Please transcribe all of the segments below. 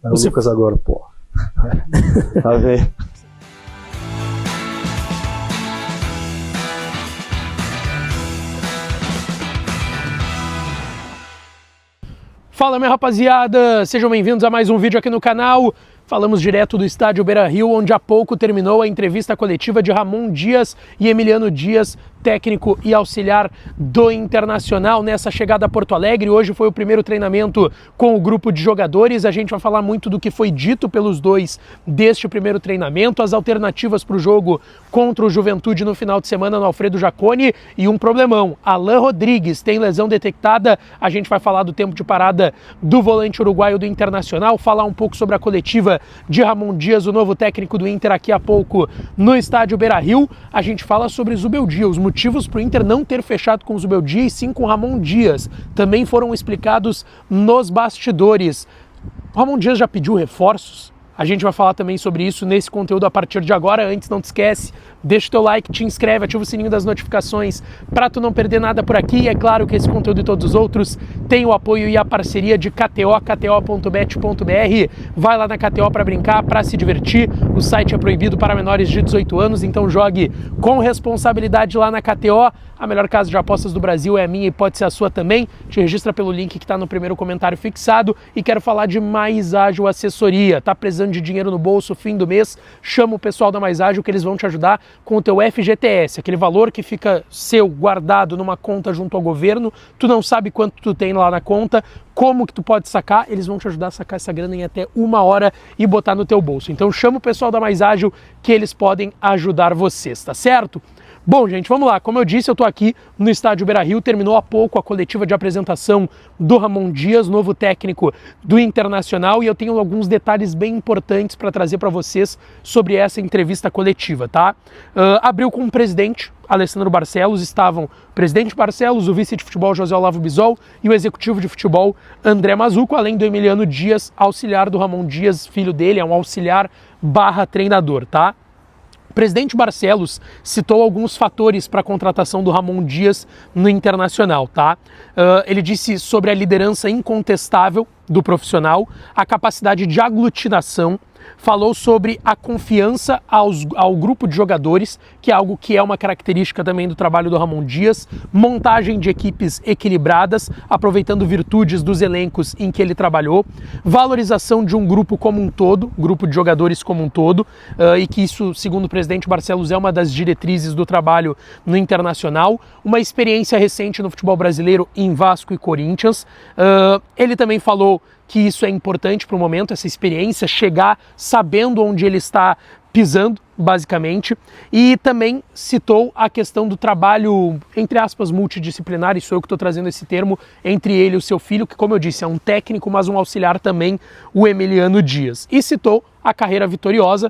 É o Lucas agora, pô. Tá vendo? Fala, minha rapaziada, sejam bem-vindos a mais um vídeo aqui no canal. Falamos direto do estádio Beira-Rio, onde há pouco terminou a entrevista coletiva de Ramon Dias e Emiliano Dias, técnico e auxiliar do Internacional, nessa chegada a Porto Alegre. Hoje foi o primeiro treinamento com o grupo de jogadores. A gente vai falar muito do que foi dito pelos dois deste primeiro treinamento, as alternativas para o jogo contra o Juventude no final de semana no Alfredo Jaconi e um problemão. Alan Rodrigues tem lesão detectada. A gente vai falar do tempo de parada do volante uruguaio do Internacional, falar um pouco sobre a coletiva de Ramon Dias, o novo técnico do Inter, aqui a pouco no estádio Beira-Rio. A gente fala sobre Zubeldia, os motivos para o Inter não ter fechado com Zubeldia e sim com Ramon Dias. Também foram explicados nos bastidores. O Ramon Dias já pediu reforços? A gente vai falar também sobre isso nesse conteúdo a partir de agora. Antes, não te esquece, deixa o teu like, te inscreve, ativa o sininho das notificações para tu não perder nada por aqui. E é claro que esse conteúdo e todos os outros tem o apoio e a parceria de KTO, kto.bet.br. Vai lá na KTO para brincar, para se divertir. O site é proibido para menores de 18 anos, então jogue com responsabilidade lá na KTO. A melhor casa de apostas do Brasil é a minha e pode ser a sua também. Te registra pelo link que está no primeiro comentário fixado. E quero falar de Mais Ágil Assessoria. Tá precisando de dinheiro no bolso, fim do mês? Chama o pessoal da Mais Ágil que eles vão te ajudar com o teu FGTS, aquele valor que fica seu guardado numa conta junto ao governo. Tu não sabe quanto tu tem lá na conta, como que tu pode sacar, eles vão te ajudar a sacar essa grana em até 1 hora e botar no teu bolso. Então chama o pessoal da Mais Ágil que eles podem ajudar vocês, tá certo? Bom, gente, vamos lá. Como eu disse, eu tô aqui no estádio Beira-Rio. Terminou há pouco a coletiva de apresentação do Ramon Dias, novo técnico do Internacional, e eu tenho alguns detalhes bem importantes para trazer para vocês sobre essa entrevista coletiva, tá? Abriu com o presidente, Alessandro Barcelos. Estavam o presidente Barcelos, o vice de futebol José Olavo Bisol e o executivo de futebol André Mazuco, além do Emiliano Dias, auxiliar do Ramon Dias, filho dele, é um auxiliar / treinador, tá? O presidente Barcelos citou alguns fatores para a contratação do Ramon Dias no Internacional, tá? Ele disse sobre a liderança incontestável do profissional, a capacidade de aglutinação, falou sobre a confiança ao grupo de jogadores, que é algo que é uma característica também do trabalho do Ramon Dias, montagem de equipes equilibradas, aproveitando virtudes dos elencos em que ele trabalhou, valorização de um grupo como um todo, grupo de jogadores como um todo, e que isso, segundo o presidente Barcelos, é uma das diretrizes do trabalho no Internacional, uma experiência recente no futebol brasileiro em Vasco e Corinthians. Ele também falou que isso é importante para o momento, essa experiência, chegar sabendo onde ele está pisando, basicamente, e também citou a questão do trabalho, entre aspas, multidisciplinar, e sou eu que estou trazendo esse termo, entre ele e o seu filho, que, como eu disse, é um técnico, mas um auxiliar também, o Emiliano Dias. E citou a carreira vitoriosa.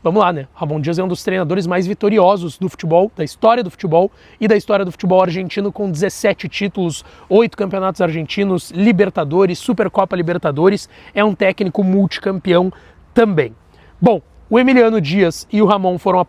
Vamos lá, né? Ramon Dias é um dos treinadores mais vitoriosos do futebol, da história do futebol e da história do futebol argentino, com 17 títulos, 8 campeonatos argentinos, Libertadores, Supercopa Libertadores. É um técnico multicampeão também. Bom, o Emiliano Dias e o Ramon foram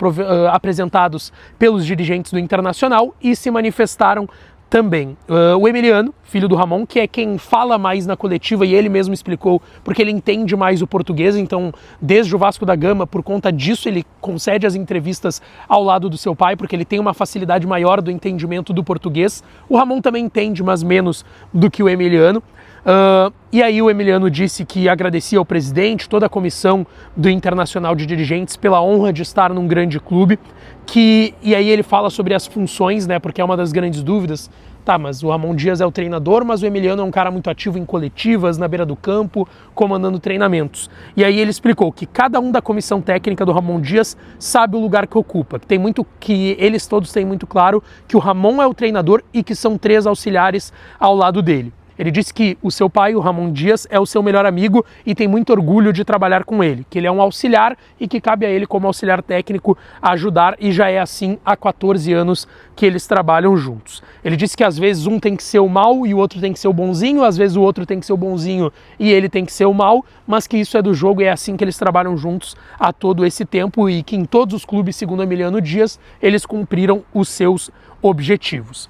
apresentados pelos dirigentes do Internacional e se manifestaram também. O Emiliano, filho do Ramon, que é quem fala mais na coletiva, e ele mesmo explicou, porque ele entende mais o português, então desde o Vasco da Gama, por conta disso, ele concede as entrevistas ao lado do seu pai, porque ele tem uma facilidade maior do entendimento do português. O Ramon também entende, mas menos do que o Emiliano. E aí o Emiliano disse que agradecia ao presidente, toda a comissão do Internacional de Dirigentes pela honra de estar num grande clube, e aí ele fala sobre as funções, né, porque é uma das grandes dúvidas. Tá, mas o Ramon Dias é o treinador, mas o Emiliano é um cara muito ativo em coletivas, na beira do campo, comandando treinamentos. E aí ele explicou que cada um da comissão técnica do Ramon Dias sabe o lugar que ocupa, que eles todos têm muito claro que o Ramon é o treinador e que são 3 auxiliares ao lado dele. Ele disse que o seu pai, o Ramon Dias, é o seu melhor amigo e tem muito orgulho de trabalhar com ele, que ele é um auxiliar e que cabe a ele, como auxiliar técnico, ajudar, e já é assim há 14 anos que eles trabalham juntos. Ele disse que às vezes um tem que ser o mal e o outro tem que ser o bonzinho, às vezes o outro tem que ser o bonzinho e ele tem que ser o mal, mas que isso é do jogo e é assim que eles trabalham juntos há todo esse tempo, e que em todos os clubes, segundo Emiliano Dias, eles cumpriram os seus objetivos.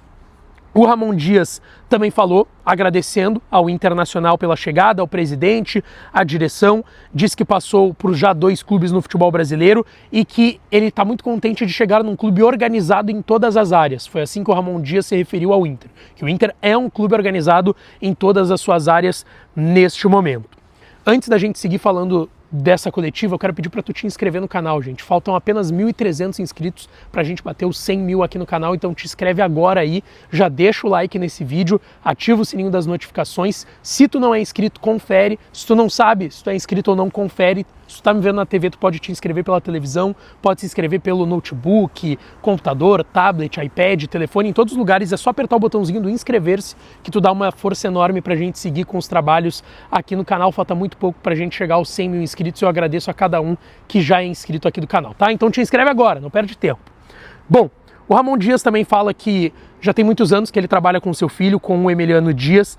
O Ramon Dias também falou, agradecendo ao Internacional pela chegada, ao presidente, à direção, disse que passou por já 2 clubes no futebol brasileiro e que ele está muito contente de chegar num clube organizado em todas as áreas. Foi assim que o Ramon Dias se referiu ao Inter, que o Inter é um clube organizado em todas as suas áreas neste momento. Antes da gente seguir falando dessa coletiva, eu quero pedir para tu te inscrever no canal, gente. Faltam apenas 1.300 inscritos para a gente bater os 100 mil aqui no canal, então te inscreve agora aí, já deixa o like nesse vídeo, ativa o sininho das notificações. Se tu não é inscrito, confere. Se tu não sabe se tu é inscrito ou não, confere. Se tu tá me vendo na TV, tu pode te inscrever pela televisão, pode se inscrever pelo notebook, computador, tablet, iPad, telefone, em todos os lugares. É só apertar o botãozinho do inscrever-se que tu dá uma força enorme pra gente seguir com os trabalhos aqui no canal. Falta muito pouco pra gente chegar aos 100 mil inscritos. Eu agradeço a cada um que já é inscrito aqui do canal, tá? Então te inscreve agora, não perde tempo. Bom, o Ramon Dias também fala que já tem muitos anos que ele trabalha com seu filho, com o Emiliano Dias,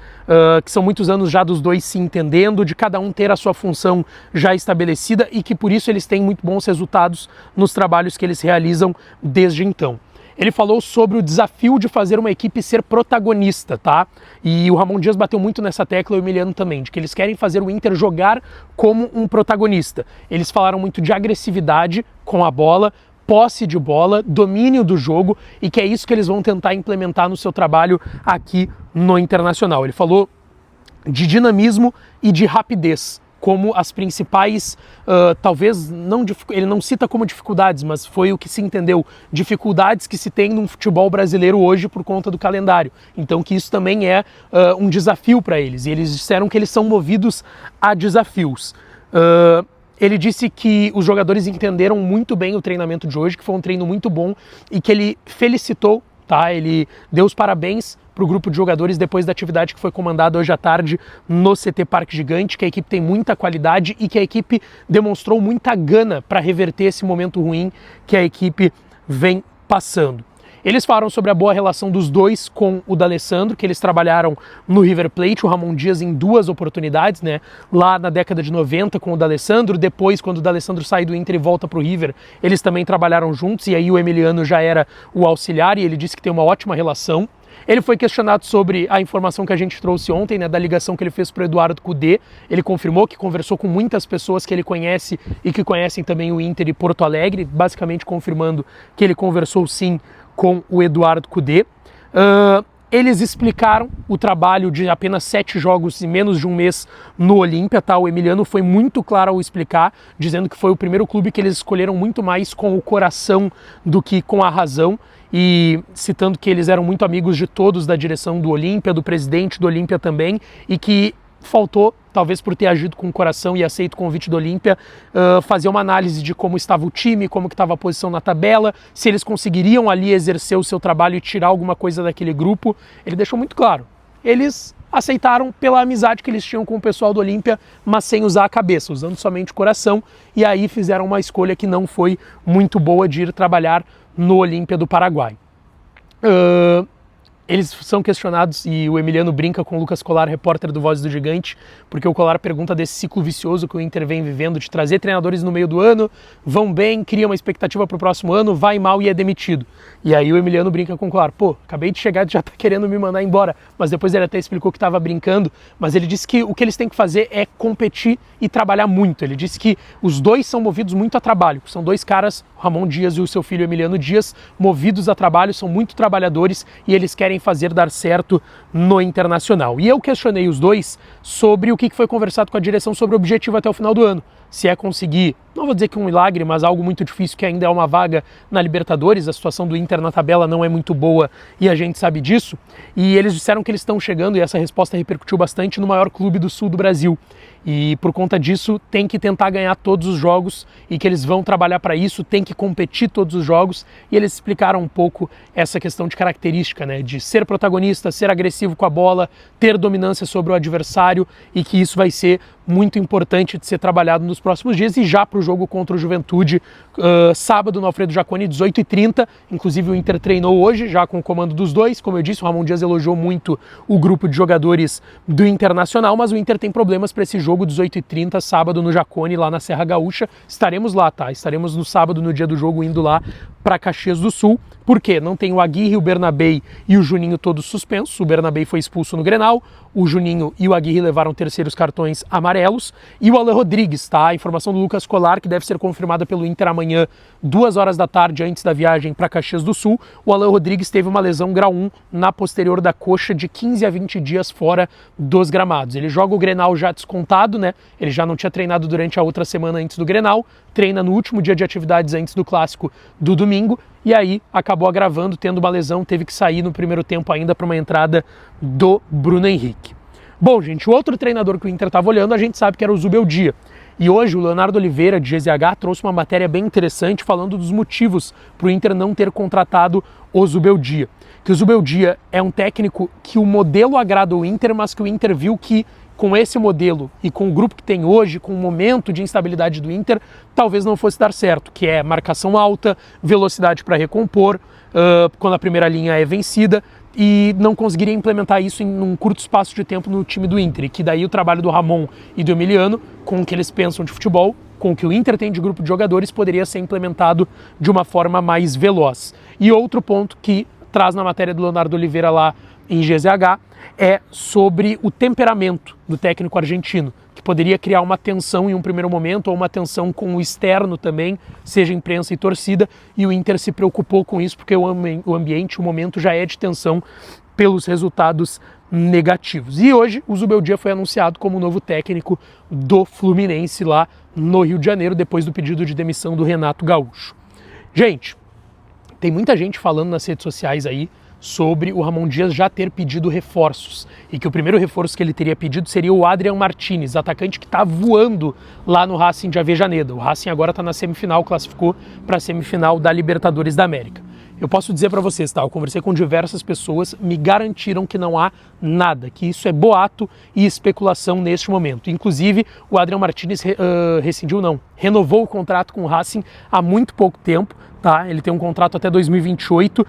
que são muitos anos já dos dois se entendendo, de cada um ter a sua função já estabelecida e que por isso eles têm muito bons resultados nos trabalhos que eles realizam desde então. Ele falou sobre o desafio de fazer uma equipe ser protagonista, tá? E o Ramon Dias bateu muito nessa tecla, e o Emiliano também, de que eles querem fazer o Inter jogar como um protagonista. Eles falaram muito de agressividade com a bola, posse de bola, domínio do jogo, e que é isso que eles vão tentar implementar no seu trabalho aqui no Internacional. Ele falou de dinamismo e de rapidez como as principais, talvez, ele não cita como dificuldades, mas foi o que se entendeu, dificuldades que se tem no futebol brasileiro hoje por conta do calendário. Então que isso também é um desafio para eles, e eles disseram que eles são movidos a desafios. Ele disse que os jogadores entenderam muito bem o treinamento de hoje, que foi um treino muito bom e que ele felicitou, tá? Ele deu os parabéns para o grupo de jogadores depois da atividade que foi comandada hoje à tarde no CT Parque Gigante, que a equipe tem muita qualidade e que a equipe demonstrou muita gana para reverter esse momento ruim que a equipe vem passando. Eles falaram sobre a boa relação dos dois com o D'Alessandro, que eles trabalharam no River Plate, o Ramon Dias em 2 oportunidades, né? Lá na década de 90 com o D'Alessandro, depois quando o D'Alessandro sai do Inter e volta para o River, eles também trabalharam juntos, e aí o Emiliano já era o auxiliar, e ele disse que tem uma ótima relação. Ele foi questionado sobre a informação que a gente trouxe ontem, né, da ligação que ele fez para o Eduardo Cudê. Ele confirmou que conversou com muitas pessoas que ele conhece e que conhecem também o Inter e Porto Alegre, basicamente confirmando que ele conversou sim com o Eduardo Cudê. Eles explicaram o trabalho de apenas 7 jogos e menos de um mês no Olímpia, tá? O Emiliano foi muito claro ao explicar, dizendo que foi o primeiro clube que eles escolheram muito mais com o coração do que com a razão, e citando que eles eram muito amigos de todos da direção do Olímpia, do presidente do Olímpia também, e que faltou, talvez por ter agido com o coração e aceito o convite do Olímpia, fazer uma análise de como estava o time, como que estava a posição na tabela, se eles conseguiriam ali exercer o seu trabalho e tirar alguma coisa daquele grupo. Ele deixou muito claro. Eles aceitaram pela amizade que eles tinham com o pessoal do Olímpia, mas sem usar a cabeça, usando somente o coração, e aí fizeram uma escolha que não foi muito boa de ir trabalhar no Olímpia do Paraguai. Eles são questionados, e o Emiliano brinca com o Lucas Colar, repórter do Voz do Gigante, porque o Colar pergunta desse ciclo vicioso que o Inter vem vivendo, de trazer treinadores no meio do ano, vão bem, cria uma expectativa para o próximo ano, vai mal e é demitido. E aí o Emiliano brinca com o Colar, pô, acabei de chegar e já tá querendo me mandar embora, mas depois ele até explicou que estava brincando, mas ele disse que o que eles têm que fazer é competir e trabalhar muito. Ele disse que os dois são movidos muito a trabalho, são 2 caras, o Ramon Dias e o seu filho Emiliano Dias, movidos a trabalho, são muito trabalhadores e eles querem fazer dar certo no Internacional. E eu questionei os dois sobre o que foi conversado com a direção sobre o objetivo até o final do ano. Se é conseguir, não vou dizer que um milagre, mas algo muito difícil, que ainda é uma vaga na Libertadores. A situação do Inter na tabela não é muito boa e a gente sabe disso. E eles disseram que eles estão chegando, e essa resposta repercutiu bastante, no maior clube do sul do Brasil. E por conta disso tem que tentar ganhar todos os jogos e que eles vão trabalhar para isso, tem que competir todos os jogos. E eles explicaram um pouco essa questão de característica, né, de ser protagonista, ser agressivo com a bola, ter dominância sobre o adversário, e que isso vai ser muito importante de ser trabalhado nos próximos dias. E já para o jogo contra o Juventude, sábado no Alfredo Jaconi, 18h30, inclusive o Inter treinou hoje, já com o comando dos dois. Como eu disse, o Ramon Dias elogiou muito o grupo de jogadores do Internacional, mas o Inter tem problemas para esse jogo, 18h30, sábado no Jaconi, lá na Serra Gaúcha. Estaremos lá, tá? Estaremos no sábado, no dia do jogo, indo lá para Caxias do Sul. Por quê? Não tem o Aguirre, o Bernabei e o Juninho todos suspensos. O Bernabei foi expulso no Grenal, o Juninho e o Aguirre levaram terceiros cartões amarelos. E o Alan Rodrigues, tá? A informação do Lucas Colar, que deve ser confirmada pelo Inter amanhã, 2 horas da tarde, antes da viagem para Caxias do Sul. O Alan Rodrigues teve uma lesão grau 1 na posterior da coxa, de 15 a 20 dias fora dos gramados. Ele joga o Grenal já descontado, né? Ele já não tinha treinado durante a outra semana antes do Grenal, treina no último dia de atividades antes do clássico do domingo, e aí acabou agravando, tendo uma lesão, teve que sair no primeiro tempo ainda para uma entrada do Bruno Henrique. Bom, gente, o outro treinador que o Inter estava olhando, a gente sabe que era o Zubeldia. E hoje o Leonardo Oliveira, de GZH, trouxe uma matéria bem interessante falando dos motivos para o Inter não ter contratado o Zubeldia. Que o Zubeldia é um técnico que o modelo agrada o Inter, mas que o Inter viu que com esse modelo e com o grupo que tem hoje, com o momento de instabilidade do Inter, talvez não fosse dar certo, que é marcação alta, velocidade para recompor, quando a primeira linha é vencida, e não conseguiria implementar isso em um curto espaço de tempo no time do Inter, e que daí o trabalho do Ramon e do Emiliano, com o que eles pensam de futebol, com o que o Inter tem de grupo de jogadores, poderia ser implementado de uma forma mais veloz. E outro ponto que traz na matéria do Leonardo Oliveira lá em GZH é sobre o temperamento do técnico argentino, que poderia criar uma tensão em um primeiro momento, ou uma tensão com o externo também, seja imprensa e torcida, e o Inter se preocupou com isso, porque o ambiente, o momento já é de tensão pelos resultados negativos. E hoje o Zubeldia foi anunciado como novo técnico do Fluminense lá no Rio de Janeiro, depois do pedido de demissão do Renato Gaúcho. Gente, tem muita gente falando nas redes sociais aí sobre o Ramon Dias já ter pedido reforços, e que o primeiro reforço que ele teria pedido seria o Adrian Martinez, atacante que está voando lá no Racing de Avejaneda. O Racing agora está na semifinal, classificou para a semifinal da Libertadores da América. Eu posso dizer para vocês, tá? Eu conversei com diversas pessoas, me garantiram que não há nada, que isso é boato e especulação neste momento. Inclusive, o Adrian Martinez renovou o contrato com o Racing há muito pouco tempo, tá? Ele tem um contrato até 2028,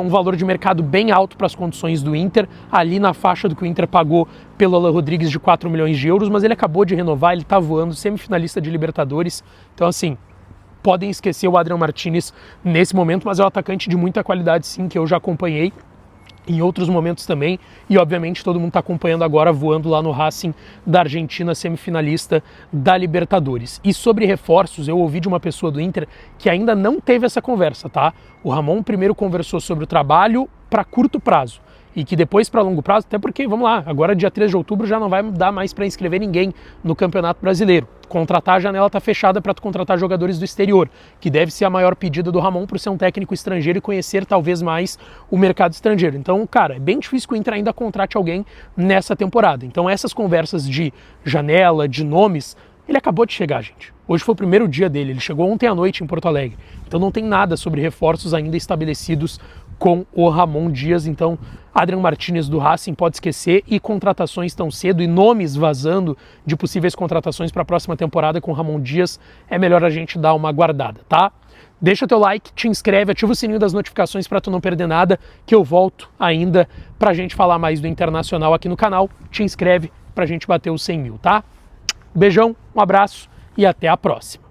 um valor de mercado bem alto para as condições do Inter, ali na faixa do que o Inter pagou pelo Alan Rodrigues de 4 milhões de euros, mas ele acabou de renovar, ele está voando, semifinalista de Libertadores, então assim, podem esquecer o Adrian Martinez nesse momento, mas é um atacante de muita qualidade sim, que eu já acompanhei em outros momentos também, e obviamente todo mundo está acompanhando agora, voando lá no Racing da Argentina, semifinalista da Libertadores. E sobre reforços, eu ouvi de uma pessoa do Inter que ainda não teve essa conversa, tá? O Ramon primeiro conversou sobre o trabalho para curto prazo, e que depois para longo prazo, até porque, vamos lá, agora dia 3 de outubro já não vai dar mais para inscrever ninguém no Campeonato Brasileiro. Contratar, a janela está fechada para tu contratar jogadores do exterior, que deve ser a maior pedida do Ramon por ser um técnico estrangeiro e conhecer talvez mais o mercado estrangeiro. Então, cara, é bem difícil que o Inter ainda contrate alguém nessa temporada. Então essas conversas de janela, de nomes, ele acabou de chegar, gente. Hoje foi o primeiro dia dele, ele chegou ontem à noite em Porto Alegre. Então não tem nada sobre reforços ainda estabelecidos com o Ramon Dias. Então, Adrian Martinez do Racing pode esquecer, e contratações tão cedo e nomes vazando de possíveis contratações para a próxima temporada com o Ramon Dias, é melhor a gente dar uma guardada, tá? Deixa teu like, te inscreve, ativa o sininho das notificações para tu não perder nada, que eu volto ainda pra gente falar mais do Internacional aqui no canal. Te inscreve pra gente bater os 100 mil, tá? Beijão, um abraço e até a próxima.